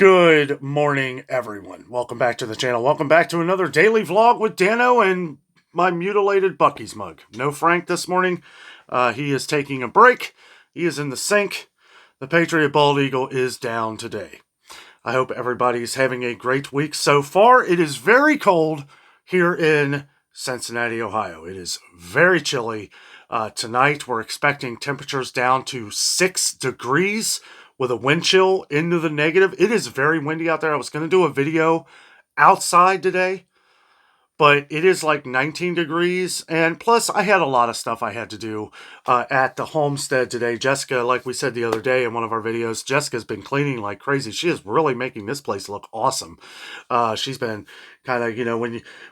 Good morning, everyone. Welcome back to the channel. Welcome back to another daily vlog with Dano and my mutilated Buc-ee's mug. No Frank this morning. He is taking a break. He is in the sink. The Patriot Bald Eagle is down today. I hope everybody's having a great week so far. It is very cold here in Cincinnati, Ohio. It is very chilly. Tonight, we're expecting temperatures down to 6 degrees with a wind chill into the negative. It is very windy out there. I was going to do a video outside today, but it is like 19 degrees. And plus, I had a lot of stuff I had to do at the Homestead today. Jessica, like we said the other day in one of our videos, Jessica's been cleaning like crazy. She is really making this place look awesome. She's been kind of,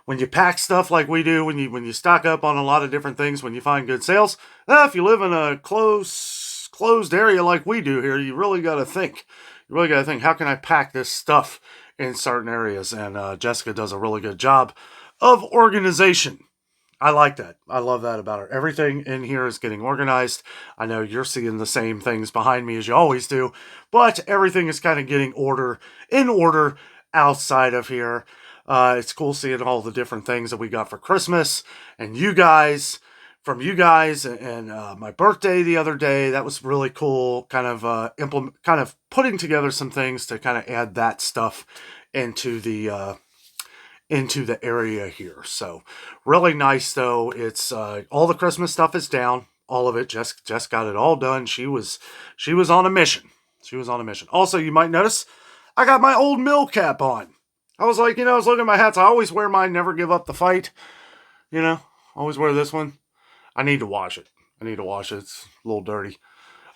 when you pack stuff like we do, when you stock up on a lot of different things, when you find good sales, if you live in a closed area like we do here, you really got to think. You really got to think, how can I pack this stuff in certain areas? And Jessica does a really good job of organization. I like that. I love that about her. Everything in here is getting organized. I know you're seeing the same things behind me as you always do, but everything is kind of getting in order outside of here. It's cool seeing all the different things that we got for Christmas and from you guys and my birthday the other day. That was really cool. Kind of putting together some things to kind of add that stuff into the area here. So really nice though. It's all the Christmas stuff is down. All of it. Jess got it all done. She was on a mission. She was on a mission. Also, you might notice I got my old mill cap on. I was like, I was looking at my hats. I always wear mine, never give up the fight. Always wear this one. I need to wash it. It's a little dirty.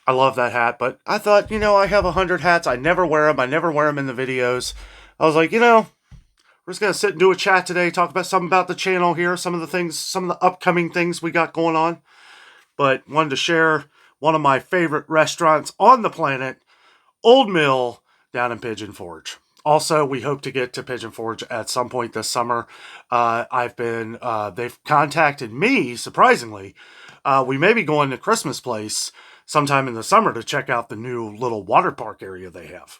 I love that hat, but I thought, I have 100 hats. I never wear them. I never wear them in the videos. I was like, we're just going to sit and do a chat today, talk about something about the channel here, some of the upcoming things we got going on. But wanted to share one of my favorite restaurants on the planet, Old Mill, down in Pigeon Forge. Also, we hope to get to Pigeon Forge at some point this summer. They've contacted me, surprisingly. We may be going to Christmas Place sometime in the summer to check out the new little water park area they have.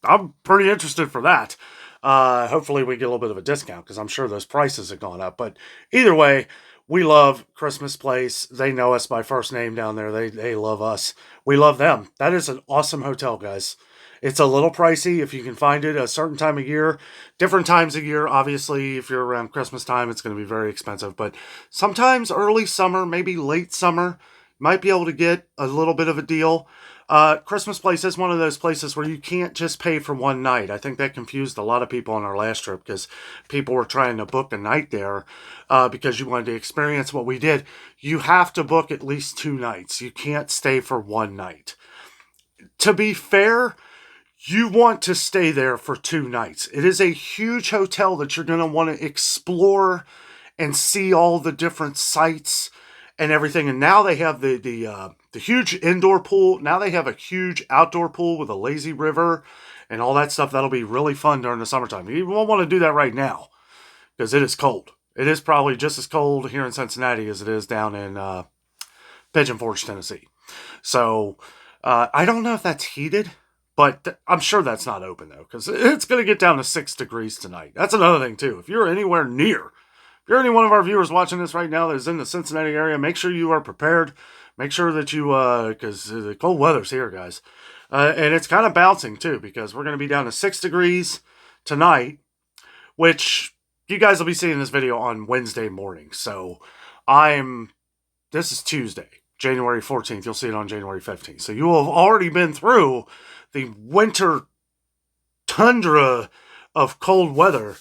I'm pretty interested for that. Hopefully we get a little bit of a discount because I'm sure those prices have gone up. But either way, we love Christmas Place. They know us by first name down there. They love us. We love them. That is an awesome hotel, guys. It's a little pricey if you can find it a certain time of year. Different times of year, obviously, if you're around Christmas time, it's going to be very expensive. But sometimes early summer, maybe late summer, you might be able to get a little bit of a deal. Christmas Place is one of those places where you can't just pay for one night. I think that confused a lot of people on our last trip because people were trying to book a night there because you wanted to experience what we did. You have to book at least 2 nights. You can't stay for one night. To be fair, you want to stay there for 2 nights. It is a huge hotel that you're going to want to explore and see all the different sites and everything. And now they have the huge indoor pool. Now they have a huge outdoor pool with a lazy river and all that stuff. That'll be really fun during the summertime. You won't want to do that right now because it is cold. It is probably just as cold here in Cincinnati as it is down in Pigeon Forge, Tennessee. So I don't know if that's heated. But I'm sure that's not open, though, because it's going to get down to 6 degrees tonight. That's another thing, too. If you're any one of our viewers watching this right now that is in the Cincinnati area, make sure you are prepared. Make sure that you, because the cold weather's here, guys. And it's kind of bouncing, too, because we're going to be down to 6 degrees tonight, which you guys will be seeing this video on Wednesday morning. So this is Tuesday, January 14th. You'll see it on January 15th. So you will have already been through the winter tundra of cold weather.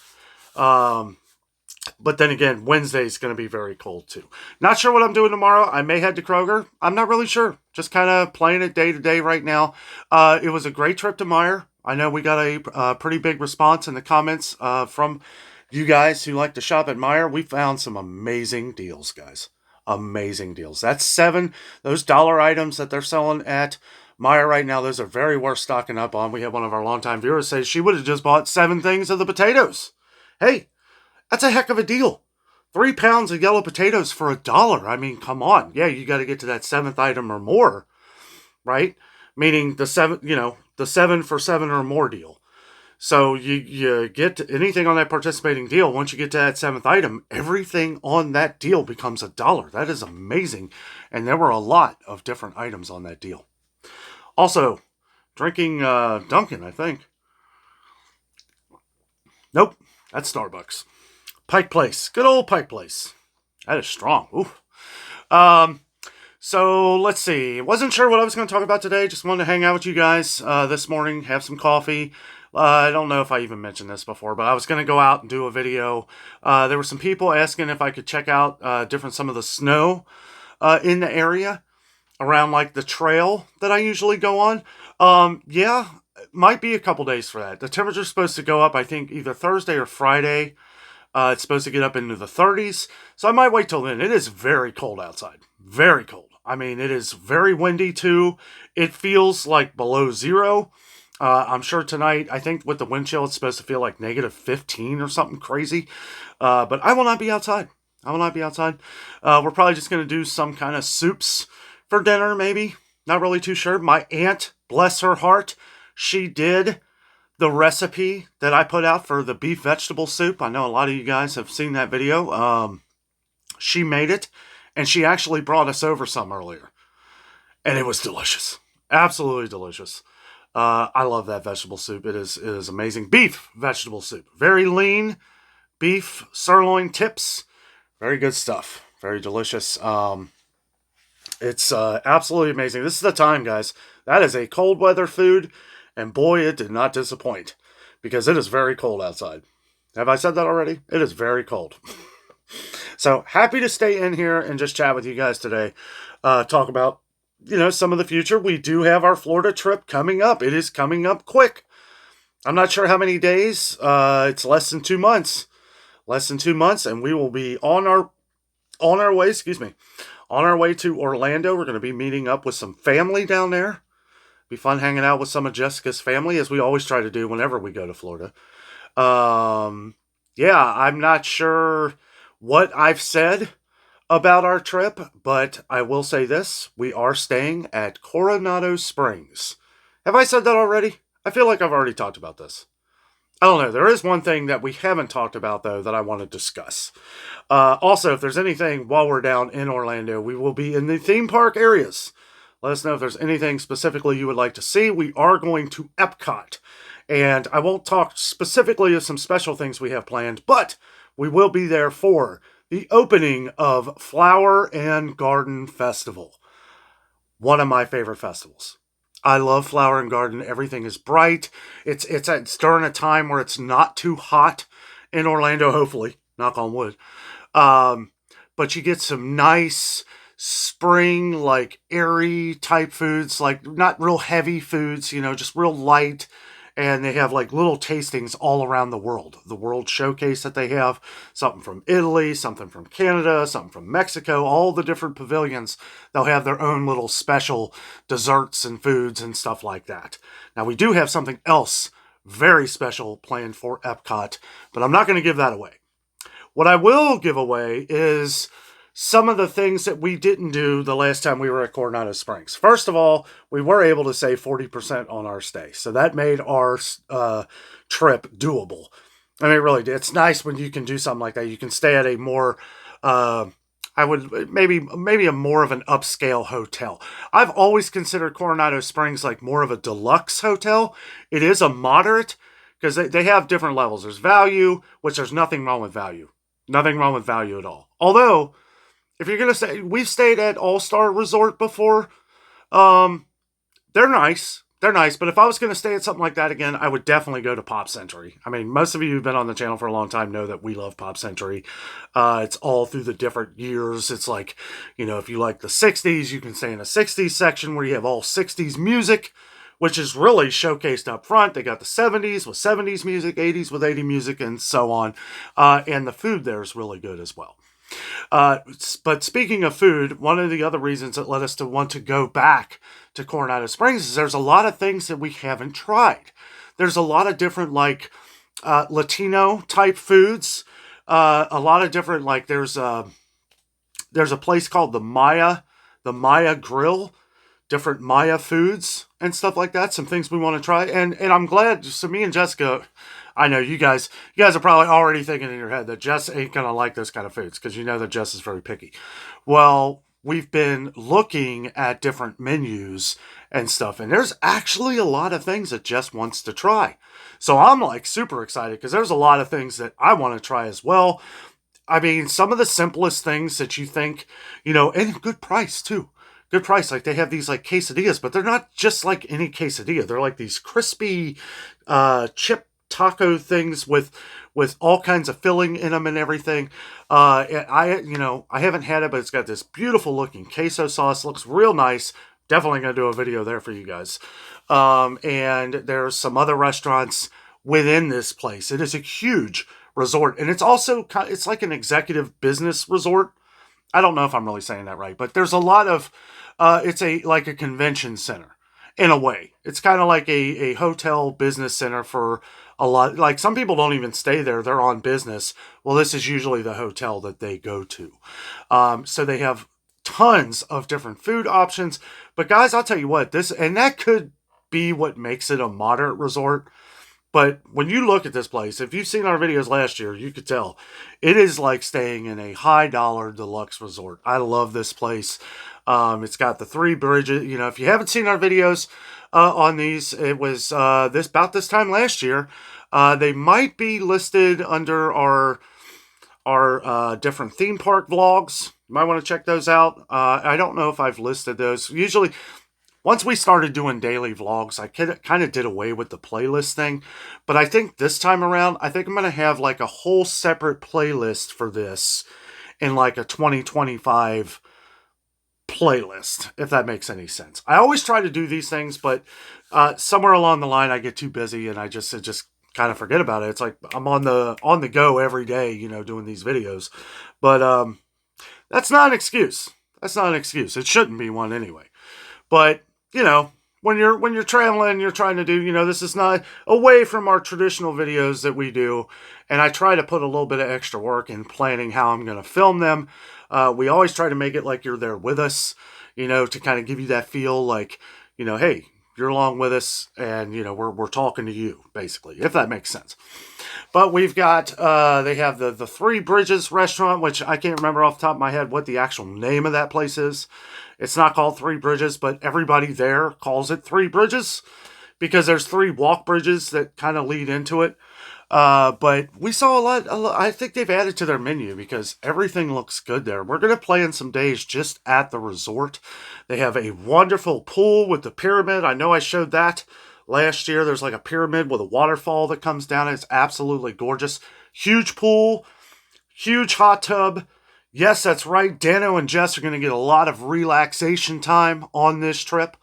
But then again, Wednesday is going to be very cold too. Not sure what I'm doing tomorrow. I may head to Kroger. I'm not really sure. Just kind of playing it day to day right now. It was a great trip to Meijer. I know we got a pretty big response in the comments from you guys who like to shop at Meijer. We found some amazing deals, guys. Amazing deals. That's those dollar items that they're selling at Meijer right now, those are very worth stocking up on. We have one of our longtime viewers say she would have just bought 7 things of the potatoes. Hey, that's a heck of a deal. 3 pounds of yellow potatoes for $1. I mean, come on. Yeah, you got to get to that 7th item or more, right? meaning the the 7 for 7 or more deal. So you get anything on that participating deal. Once you get to that 7th item, everything on that deal becomes $1. That is amazing. And there were a lot of different items on that deal. Also, drinking Dunkin', I think. Nope, that's Starbucks. Pike Place. Good old Pike Place. That is strong. Ooh. So let's see. Wasn't sure what I was going to talk about today. Just wanted to hang out with you guys this morning, have some coffee. I don't know if I even mentioned this before, but I was going to go out and do a video. There were some people asking if I could check out some of the snow in the area around like the trail that I usually go on. Yeah, it might be a couple days for that. The temperature's supposed to go up, I think, either Thursday or Friday. It's supposed to get up into the 30s, so I might wait till then. It is very cold outside. Very cold. I mean, it is very windy too. It feels like below zero. I'm sure tonight, I think with the wind chill, it's supposed to feel like negative 15 or something crazy. But I will not be outside. I will not be outside. We're probably just going to do some kind of soups for dinner, maybe. Not really too sure. My aunt, bless her heart, she did the recipe that I put out for the beef vegetable soup. I know a lot of you guys have seen that video. She made it, and she actually brought us over some earlier. And it was delicious. Absolutely delicious. I love that vegetable soup. It is amazing. Beef vegetable soup. Very lean. Beef sirloin tips. Very good stuff. Very delicious. It's absolutely amazing. This is the time, guys. That is a cold weather food. And boy, it did not disappoint. Because it is very cold outside. Have I said that already? It is very cold. So happy to stay in here and just chat with you guys today. Talk about, some of the future. We do have our Florida trip coming up. It is coming up quick. I'm not sure how many days. It's less than 2 months. Less than 2 months, and we will be on our way, on our way to Orlando. We're going to be meeting up with some family down there. Be fun hanging out with some of Jessica's family, as we always try to do whenever we go to Florida. Yeah, I'm not sure what I've said about our trip, but I will say this. We are staying at Coronado Springs. Have I said that already? I feel like I've already talked about this. I don't know. There is one thing that we haven't talked about, though, that I want to discuss. Also, if there's anything while we're down in Orlando, we will be in the theme park areas. Let us know if there's anything specifically you would like to see. We are going to Epcot. And I won't talk specifically of some special things we have planned, but we will be there for the opening of Flower and Garden Festival. One of my favorite festivals. I love Flower and Garden. Everything is bright. It's during a time where it's not too hot in Orlando, hopefully. Knock on wood. But you get some nice spring, like airy type foods, like not real heavy foods, just real light. And they have like little tastings all around the world showcase that they have, something from Italy, something from Canada, something from Mexico, all the different pavilions. They'll have their own little special desserts and foods and stuff like that. Now we do have something else very special planned for Epcot, but I'm not going to give that away. What I will give away is some of the things that we didn't do the last time we were at Coronado Springs. First of all, we were able to save 40% on our stay. So that made our trip doable. I mean, it really did. It's nice when you can do something like that. You can stay at a more, maybe a more of an upscale hotel. I've always considered Coronado Springs like more of a deluxe hotel. It is a moderate, because they have different levels. There's value, which there's nothing wrong with value. Nothing wrong with value at all. Although, if you're going to say, we've stayed at All-Star Resort before. They're nice. They're nice. But if I was going to stay at something like that again, I would definitely go to Pop Century. I mean, most of you who've been on the channel for a long time know that we love Pop Century. It's all through the different years. It's like, if you like the 60s, you can stay in a 60s section where you have all 60s music, which is really showcased up front. They got the 70s with 70s music, 80s with 80 music, and so on. And the food there is really good as well. But speaking of food, one of the other reasons that led us to want to go back to Coronado Springs is there's a lot of things that we haven't tried. There's a lot of different Latino type foods. A lot of different there's a place called the Maya Grill different Maya foods and stuff like that. Some things we want to try. And I'm glad, so me and Jessica, I know you guys are probably already thinking in your head that Jess ain't going to like those kind of foods because you know that Jess is very picky. Well, we've been looking at different menus and stuff, and there's actually a lot of things that Jess wants to try. So I'm like super excited because there's a lot of things that I want to try as well. I mean, some of the simplest things that you think, and good price too. Good price. Like they have these like quesadillas, but they're not just like any quesadilla. They're like these crispy chip taco things with all kinds of filling in them and everything. I haven't had it, but it's got this beautiful looking queso sauce. Looks real nice. Definitely gonna do a video there for you guys. And there's some other restaurants within this place. It is a huge resort, and it's like an executive business resort. I don't know if I'm really saying that right, but there's a lot of it's like a convention center in a way. It's kind of like a hotel business center for a lot. Like some people don't even stay there; they're on business. Well, this is usually the hotel that they go to. So they have tons of different food options. But guys, I'll tell you what, that could be what makes it a moderate resort. But when you look at this place, if you've seen our videos last year, you could tell it is like staying in a high dollar deluxe resort. I love this place. It's got the 3 bridges. If you haven't seen our videos on these, it was about this time last year. They might be listed under our different theme park vlogs. You might want to check those out. I don't know if I've listed those. Usually, once we started doing daily vlogs, I kind of did away with the playlist thing. But I think this time around, I think I'm going to have like a whole separate playlist for this in like a 2025 playlist, if that makes any sense. I always try to do these things, but somewhere along the line, I get too busy and I just kind of forget about it. It's like I'm on the go every day, doing these videos. But that's not an excuse. That's not an excuse. It shouldn't be one anyway. But when you're traveling, you're trying to do, this is not away from our traditional videos that we do. And I try to put a little bit of extra work in planning how I'm going to film them. We always try to make it like you're there with us, to kind of give you that feel like, hey, you're along with us and, we're talking to you, basically, if that makes sense. But we've got, they have the 3 Bridges restaurant, which I can't remember off the top of my head what the actual name of that place is. It's not called 3 Bridges, but everybody there calls it 3 Bridges because there's 3 walk bridges that kind of lead into it. But we saw a lot. I think they've added to their menu because everything looks good there. We're going to plan some days just at the resort. They have a wonderful pool with the pyramid. I know I showed that last year. There's like a pyramid with a waterfall that comes down. It's absolutely gorgeous. Huge pool, huge hot tub. Yes, that's right. Dano and Jess are going to get a lot of relaxation time on this trip.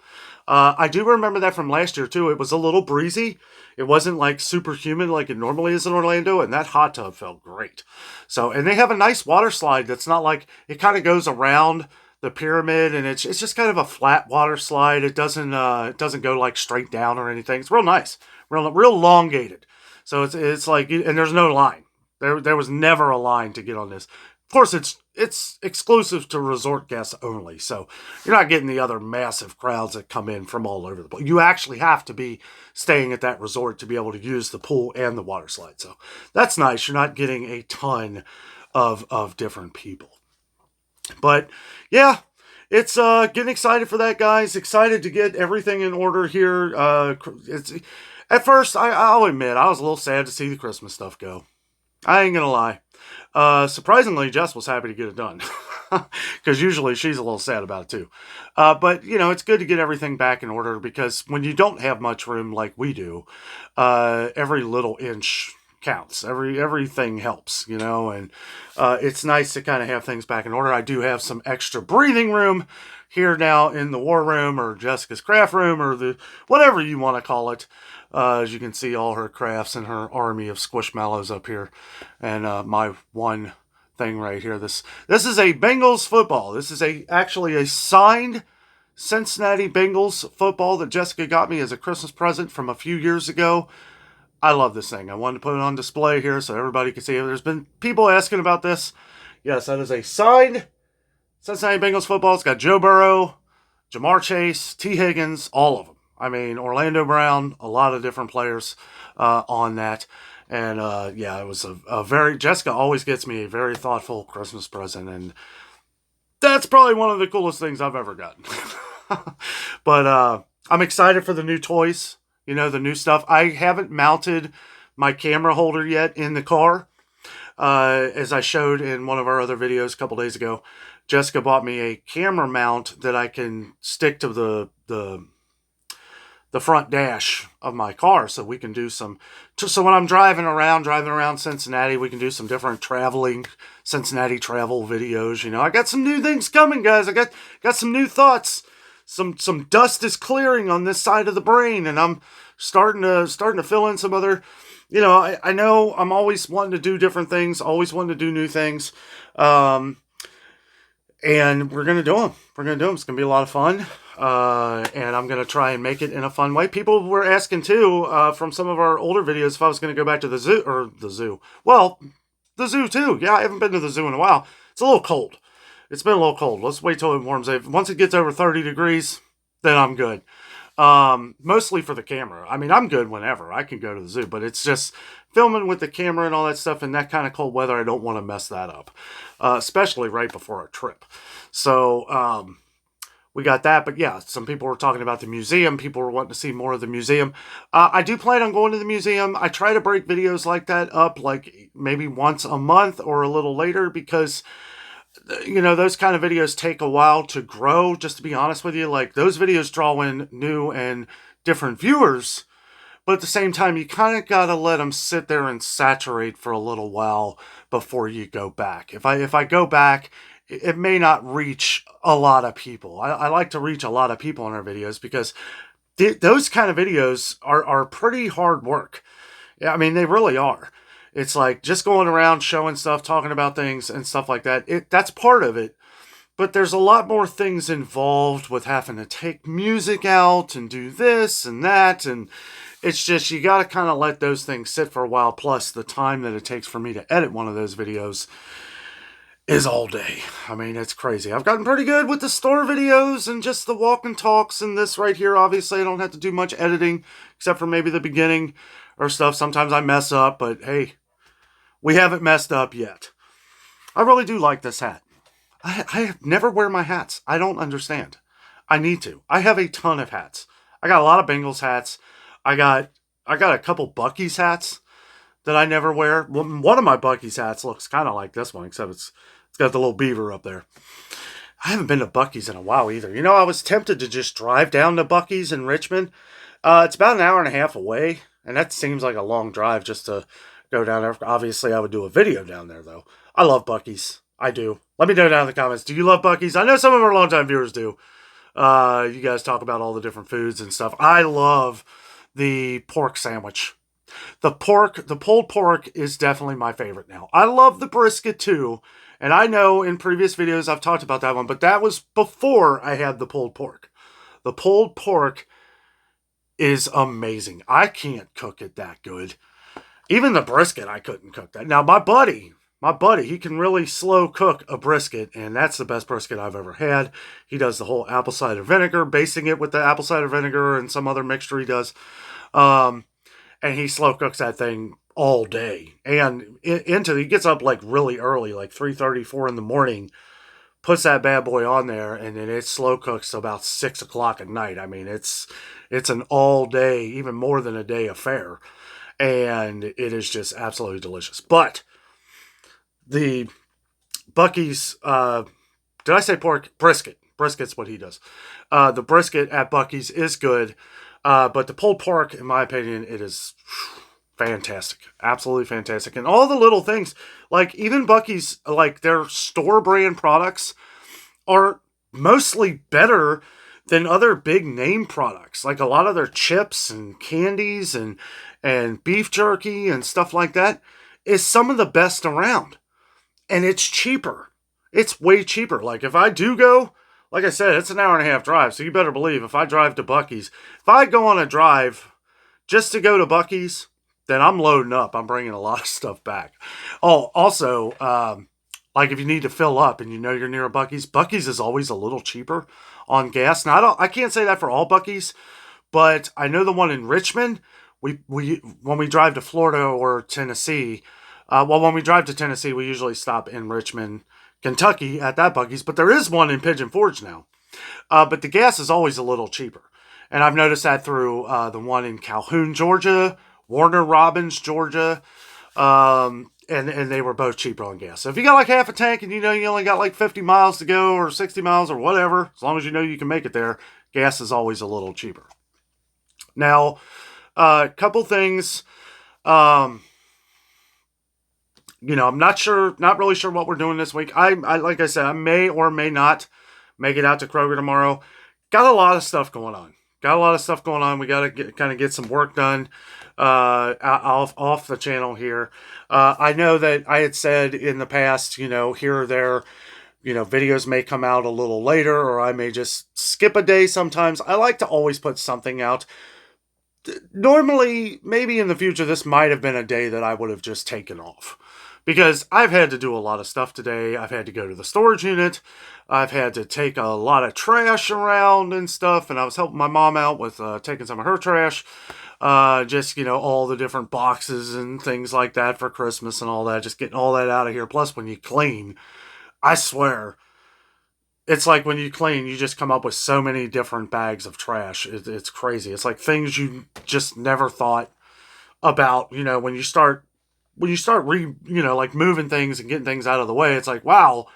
I do remember that from last year, too. It was a little breezy. It wasn't like super humid like it normally is in Orlando, and that hot tub felt great. So, and they have a nice water slide that's not like, it kind of goes around the pyramid, and it's just kind of a flat water slide. It doesn't go like straight down or anything. It's real nice, real elongated. So it's like, and there's no line. There was never a line to get on this. Of course, it's exclusive to resort guests only, so you're not getting the other massive crowds that come in from all over the place. You actually have to be staying at that resort to be able to use the pool and the water slide, so that's nice. You're not getting a ton of different people. But, yeah, it's getting excited for that, guys. Excited to get everything in order here. At first, I'll admit, I was a little sad to see the Christmas stuff go. I ain't gonna lie. Surprisingly, Jess was happy to get it done. Because usually she's a little sad about it too. But, it's good to get everything back in order because when you don't have much room like we do, every little inch counts. Everything helps, and it's nice to kind of have things back in order. I do have some extra breathing room here now in the war room or Jessica's craft room or the whatever you want to call it. As you can see, all her crafts and her army of squishmallows up here. And my one thing right here. This is a Bengals football. This is actually a signed Cincinnati Bengals football that Jessica got me as a Christmas present from a few years ago. I love this thing. I wanted to put it on display here so everybody can see it. There's been people asking about this. Yes, that is a signed Cincinnati Bengals football. It's got Joe Burrow Jamar Chase, T. Higgins, all of them. I mean, Orlando Brown, a lot of different players on that. And yeah, it was a very, Jessica always gets me a very thoughtful Christmas present. And that's probably one of the coolest things I've ever gotten. But I'm excited for the new toys, you know, the new stuff. I haven't mounted my camera holder yet in the car. As I showed in one of our other videos a couple days ago, Jessica bought me a camera mount that I can stick to the front dash of my car, so we can do some. So when I'm driving around Cincinnati, we can do some different traveling Cincinnati travel videos. You know, I got some new things coming, guys. I got some new thoughts. Some dust is clearing on this side of the brain, and I'm starting to fill in some other. You know, I know I'm always wanting to do different things, always wanting to do new things. And we're going to do them. We're going to do them. It's going to be a lot of fun. And I'm going to try and make it in a fun way. People were asking, too, from some of our older videos, if I was going to go back to the zoo. Well, the zoo, too. Yeah, I haven't been to the zoo in a while. It's a little cold. It's been a little cold. Let's wait till it warms up. Once it gets over 30 degrees, then I'm good. Mostly for the camera. I mean, I'm good whenever. I can go to the zoo, but it's just filming with the camera and all that stuff in that kind of cold weather. I don't want to mess that up, especially right before a trip. So, we got that. But yeah, some people were talking about the museum. People were wanting to see more of the museum. I do plan on going to the museum. I try to break videos like that up, like maybe once a month or a little later, because you know, those kind of videos take a while to grow, just to be honest with you. Like, those videos draw in new and different viewers, but at the same time, you kind of got to let them sit there and saturate for a little while before you go back. If I go back, it may not reach a lot of people. I like to reach a lot of people in our videos, because those kind of videos are pretty hard work. Yeah, I mean, they really are. It's like just going around showing stuff, talking about things and stuff like that. That's part of it. But there's a lot more things involved with having to take music out and do this and that. And it's just, you got to kind of let those things sit for a while. Plus, the time that it takes for me to edit one of those videos is all day. I mean, it's crazy. I've gotten pretty good with the store videos and just the walk and talks and this right here. Obviously, I don't have to do much editing except for maybe the beginning or stuff. Sometimes I mess up, but hey, we haven't messed up yet. I really do like this hat. I never wear my hats. I don't understand. I need to. I have a ton of hats. I got a lot of Bengals hats. I got a couple Buc-ee's hats that I never wear. One of my Buc-ee's hats looks kind of like this one, except it's got the little beaver up there. I haven't been to Buc-ee's in a while either. You know, I was tempted to just drive down to Buc-ee's in Richmond. It's about an hour and a half away, and that seems like a long drive just to go down there. Obviously, I would do a video down there, though. I love Buc-ee's. I do. Let me know down in the comments. Do you love Buc-ee's? I know some of our longtime viewers do. You guys talk about all the different foods and stuff. I love the pork sandwich. The pulled pork is definitely my favorite now. I love the brisket too. And I know in previous videos I've talked about that one, but that was before I had the pulled pork. The pulled pork is amazing. I can't cook it that good. Even the brisket, I couldn't cook that. Now, my buddy, he can really slow cook a brisket, and that's the best brisket I've ever had. He does the whole apple cider vinegar, basing it with the apple cider vinegar and some other mixture he does. And he slow cooks that thing all day. And he gets up like really early, like 3:30, 4 in the morning, puts that bad boy on there, and then it slow cooks till about 6 o'clock at night. I mean, it's an all day, even more than a day affair. And it is just absolutely delicious. But the Buc-ee's, did I say pork? Brisket. Brisket's what he does. The brisket at Buc-ee's is good. But the pulled pork, in my opinion, it is fantastic. Absolutely fantastic. And all the little things, like even Buc-ee's, like their store brand products are mostly better than other big name products. Like a lot of their chips and candies and beef jerky and stuff like that is some of the best around. And it's cheaper. It's way cheaper. Like if I do go, like I said, it's an hour and a half drive. So you better believe if I drive to Buc-ee's, if I go on a drive just to go to Buc-ee's, then I'm loading up. I'm bringing a lot of stuff back. Oh, also, like if you need to fill up and you know you're near a Buc-ee's, Buc-ee's is always a little cheaper on gas. Now, I can't say that for all Buc-ee's, but I know the one in Richmond, we when we drive to Florida or Tennessee, when we drive to Tennessee, we usually stop in Richmond, Kentucky at that Buc-ee's, but there is one in Pigeon Forge now. But the gas is always a little cheaper. And I've noticed that through the one in Calhoun, Georgia, Warner Robins, Georgia, and they were both cheaper on gas. So if you got like half a tank and you know you only got like 50 miles to go or 60 miles or whatever, as long as you know you can make it there, gas is always a little cheaper. Now, a couple things. I'm not really sure what we're doing this week. I like I said, I may or may not make it out to Kroger tomorrow. Got a lot of stuff going on. We got to kind of get some work done off the channel here. I know that I had said in the past, here or there, videos may come out a little later, or I may just skip a day sometimes. I like to always put something out. Normally, maybe in the future, this might have been a day that I would have just taken off. Because I've had to do a lot of stuff today. I've had to go to the storage unit. I've had to take a lot of trash around and stuff. And I was helping my mom out with taking some of her trash. All the different boxes and things like that for Christmas and all that. Just getting all that out of here. Plus, when you clean, I swear, it's like when you clean, you just come up with so many different bags of trash. It's crazy. It's like things you just never thought about, when you start moving things and getting things out of the way. It's like, wow,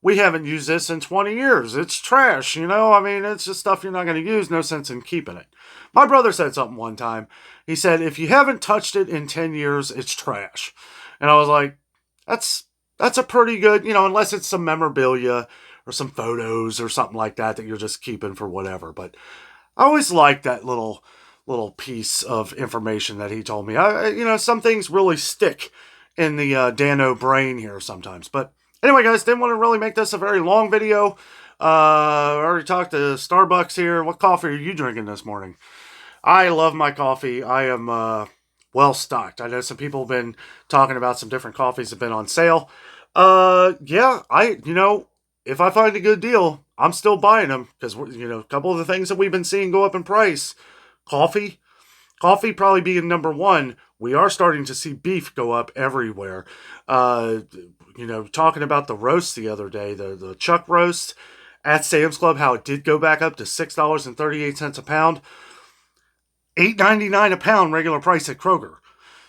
we haven't used this in 20 years. It's trash, it's just stuff you're not going to use. No sense in keeping it. My brother said something one time. He said, if you haven't touched it in 10 years, it's trash. And I was like, that's a pretty good, unless it's some memorabilia or some photos or something like that you're just keeping for whatever. But I always liked that little piece of information that he told me. Some things really stick in the Dano brain here sometimes. But anyway, guys, didn't want to really make this a very long video. I already talked to Starbucks here. What coffee are you drinking this morning? I love my coffee. I am well stocked. I know some people have been talking about some different coffees that have been on sale. If I find a good deal, I'm still buying them because, a couple of the things that we've been seeing go up in price. Coffee probably being number one. We are starting to see beef go up everywhere. Talking about the roast the other day, the chuck roast at Sam's Club, how it did go back up to $6.38 a pound. $8.99 a pound regular price at Kroger.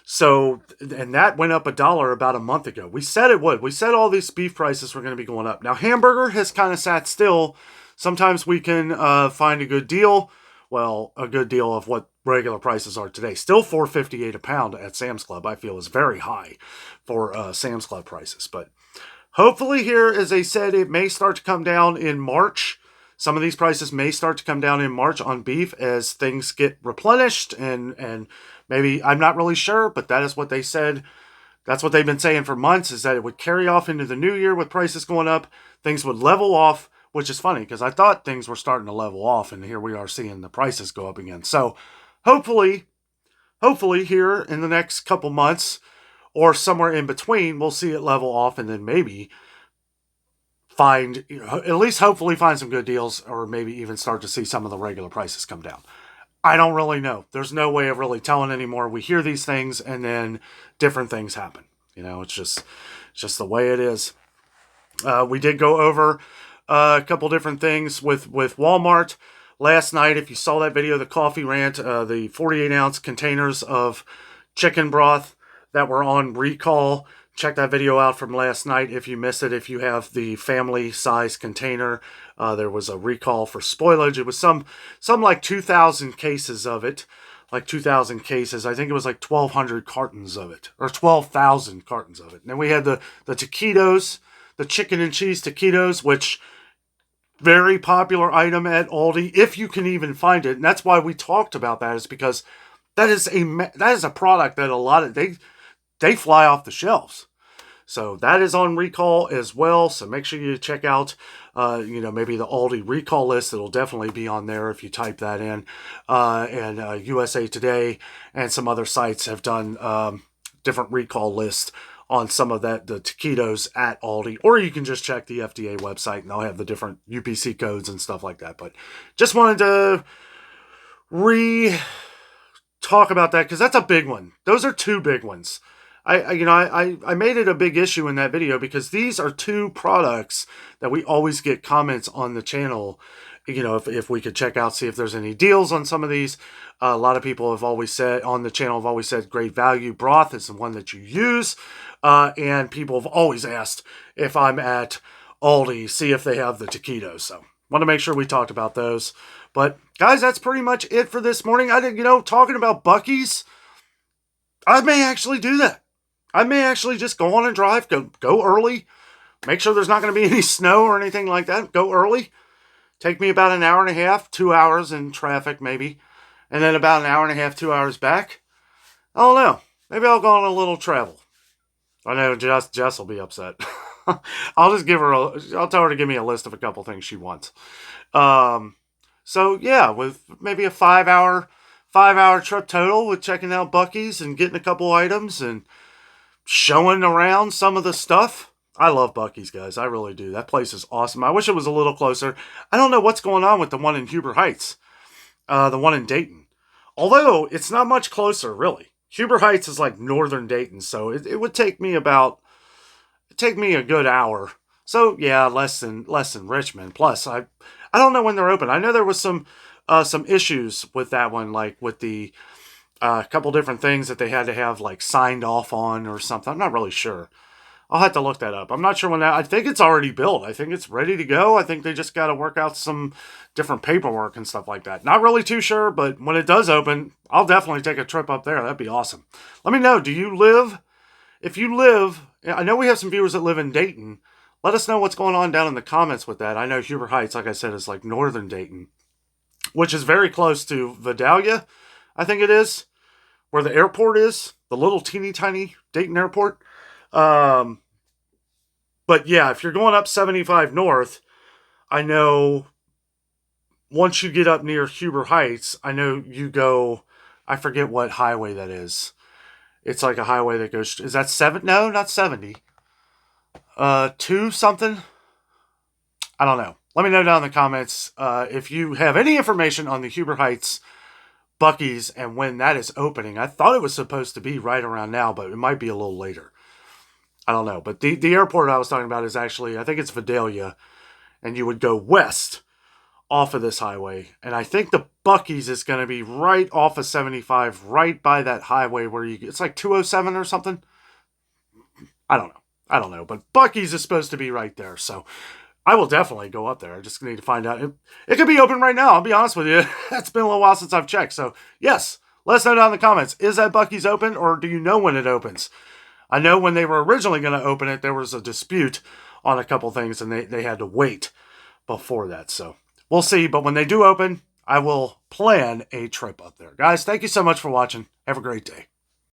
So, and that went up $1 about a month ago. We said it would. We said all these beef prices were going to be going up. Now, hamburger has kind of sat still. Sometimes we can find a good deal. Well, a good deal of what regular prices are today. Still $4.58 a pound at Sam's Club, I feel is very high for Sam's Club prices. But hopefully here, as they said, it may start to come down in March. Some of these prices may start to come down in March on beef as things get replenished and maybe, I'm not really sure, but that is what they said. That's what they've been saying for months, is that it would carry off into the new year with prices going up. Things would level off, which is funny because I thought things were starting to level off, and here we are seeing the prices go up again. So hopefully here in the next couple months or somewhere in between, we'll see it level off and then maybe hopefully find some good deals, or maybe even start to see some of the regular prices come down. I don't really know. There's no way of really telling anymore. We hear these things and then different things happen. It's just the way it is. We did go over a couple different things with Walmart last night. If you saw that video, the coffee rant, the 48-ounce containers of chicken broth that were on recall. Check that video out from last night if you missed it. If you have the family size container, there was a recall for spoilage. It was some like 2,000 cases of it. Like 2,000 cases. I think it was like 1,200 cartons of it. Or 12,000 cartons of it. And then we had the taquitos, the chicken and cheese taquitos, which very popular item at Aldi, if you can even find it. And that's why we talked about that, is because that is a product that a lot of they fly off the shelves. So that is on recall as well. So make sure you check out, maybe the Aldi recall list. It'll definitely be on there if you type that in. And USA Today and some other sites have done different recall lists on some of the taquitos at Aldi, or you can just check the FDA website and they'll have the different UPC codes and stuff like that. But just wanted to talk about that because that's a big one. Those are two big ones. I made it a big issue in that video because these are two products that we always get comments on the channel. If we could check out, see if there's any deals on some of these. A lot of people have always said on the channel have always said Great Value broth is the one that you use. And people have always asked if I'm at Aldi, see if they have the taquitos. So want to make sure we talked about those. But guys, that's pretty much it for this morning. I didn't, talking about Buc-ee's, I may actually do that. I may actually just go on a drive, go early, make sure there's not going to be any snow or anything like that. Go early. Take me about an hour and a half, 2 hours in traffic maybe, and then about an hour and a half, 2 hours back. I don't know. Maybe I'll go on a little travel. I know Jess will be upset. I'll just I'll tell her to give me a list of a couple things she wants. So yeah, with maybe a 5-hour trip total with checking out Buc-ee's and getting a couple items and showing around some of the stuff. I love Buc-ee's, guys. I really do. That place is awesome. I wish it was a little closer. I don't know what's going on with the one in Huber Heights, the one in Dayton. Although it's not much closer, really. Huber Heights is like northern Dayton, so it would take me a good hour. So yeah, less than Richmond. Plus, I don't know when they're open. I know there was some issues with that one, like with the couple different things that they had to have like signed off on or something. I'm not really sure. I'll have to look that up. I'm not sure when that. I think it's already built. I think it's ready to go. I think they just got to work out some different paperwork and stuff like that. Not really too sure, but when it does open, I'll definitely take a trip up there. That'd be awesome. Let me know. If you live, I know we have some viewers that live in Dayton. Let us know what's going on down in the comments with that. I know Huber Heights, like I said, is like northern Dayton, which is very close to Vidalia, I think it is, where the airport is, the little teeny tiny Dayton airport. But yeah, if you're going up 75 north, I know once you get up near Huber Heights, I know you go, I forget what highway that is. It's like a highway that goes, is that 7? No, not 70. 2 something? I don't know. Let me know down in the comments if you have any information on the Huber Heights Buc-ee's and when that is opening. I thought it was supposed to be right around now, but it might be a little later. I don't know. But the airport I was talking about is actually, I think it's Vidalia, and you would go west off of this highway. And I think the Buc-ee's is going to be right off of 75, right by that highway where it's like 207 or something. I don't know. But Buc-ee's is supposed to be right there. So I will definitely go up there. I just need to find out. It could be open right now. I'll be honest with you. It's been a little while since I've checked. So yes, let us know down in the comments. Is that Buc-ee's open, or do you know when it opens? I know when they were originally going to open it, there was a dispute on a couple things, and they had to wait before that. So we'll see. But when they do open, I will plan a trip up there. Guys, thank you so much for watching. Have a great day.